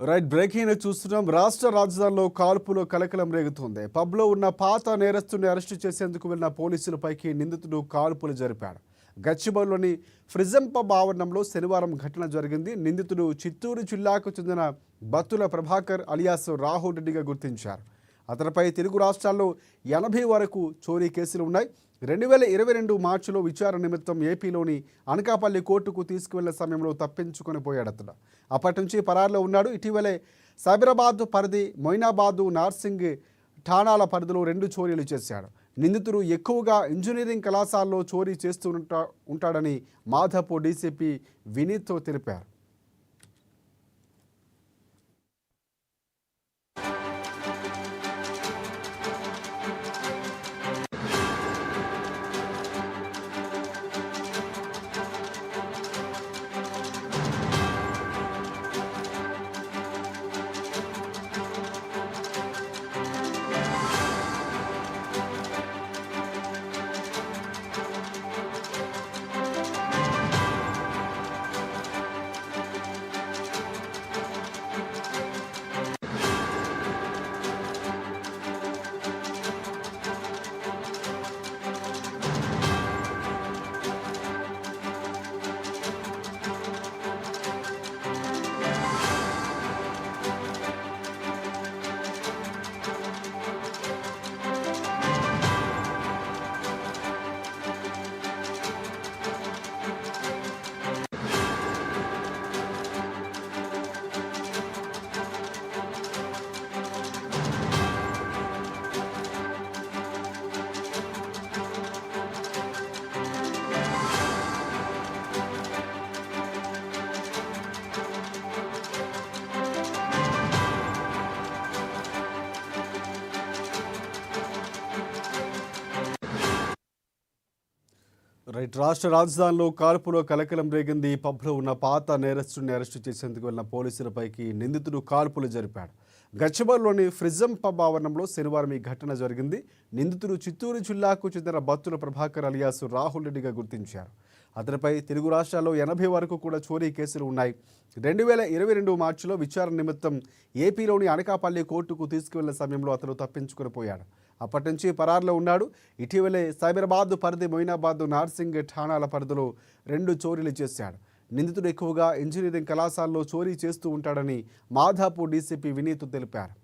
Right breaking చూస్తున్నాం. రాష్ట్ర రాజధానిలో కాల్పులో కలకలం రేగుతోంది. పబ్లో ఉన్న పాత నేరస్తుని అరెస్టు చేసేందుకు వెళ్లిన పోలీసులపైకి నిందితుడు కాల్పులు జరిపాడు. గచ్చిబౌలిలోని ఫ్రిజం పబ్ ఆవరణంలో శనివారం ఘటన జరిగింది. నిందితుడు చిత్తూరు జిల్లాకు చెందిన బత్తుల ప్రభాకర్ అలియాస్ రాహుల్ రెడ్డిగా గుర్తించారు. అతనిపై తెలుగు రాష్ట్రాల్లో 80 వరకు చోరీ కేసులు ఉన్నాయి. 2022 మార్చిలో విచారణ నిమిత్తం ఏపీలోని అనకాపల్లి కోర్టుకు తీసుకువెళ్లిన సమయంలో తప్పించుకొని పోయాడు అతను. అప్పటి నుంచి పరారులో ఉన్నాడు. ఇటీవలే సైబరాబాద్ పరిధి, మొయినాబాదు, నార్సింగ్ ఠాణాల పరిధిలో 2 చోరీలు చేశాడు. నిందితుడు ఎక్కువగా ఇంజనీరింగ్ కళాశాలలో చోరీ చేస్తూ ఉంటాడని మాధాపూర్ డీసీపీ వినీత్ తెలిపారు. రైట్ రాష్ట్ర రాజధానిలో కాల్పులో కలకలం రేగింది. పబ్లో ఉన్న పాత నేరస్తుడిని అరెస్టు చేసేందుకు వెళ్లిన పోలీసులపైకి నిందితుడు కాల్పులు జరిపాడు. గచ్చిబౌలిలోని ఫ్రిజం పబ్ ఆవరణంలో శనివారం ఈ ఘటన జరిగింది. నిందితుడు చిత్తూరు జిల్లాకు చెందిన బత్తుల ప్రభాకర్ అలియాస్ రాహుల్ రెడ్డిగా గుర్తించారు. అతనిపై తెలుగు రాష్ట్రాల్లో 80 వరకు కూడా చోరీ కేసులు ఉన్నాయి. 2022 మార్చిలో విచారణ నిమిత్తం ఏపీలోని అనకాపల్లి కోర్టుకు తీసుకువెళ్లిన సమయంలో అతను తప్పించుకొని పోయాడు. అప్పటి నుంచి పరారులో ఉన్నాడు. ఇటీవలే సైబరాబాద్ పరిధి, మొయినాబాద్, నార్సింగ్ ఠాణాల పరిధిలో 2 చోరీలు చేశాడు. నిందితుడు ఎక్కువగా ఇంజనీరింగ్ కళాశాలలో చోరీ చేస్తూ ఉంటాడని మాధాపూర్ డీసీపీ వినీత్ తెలిపారు.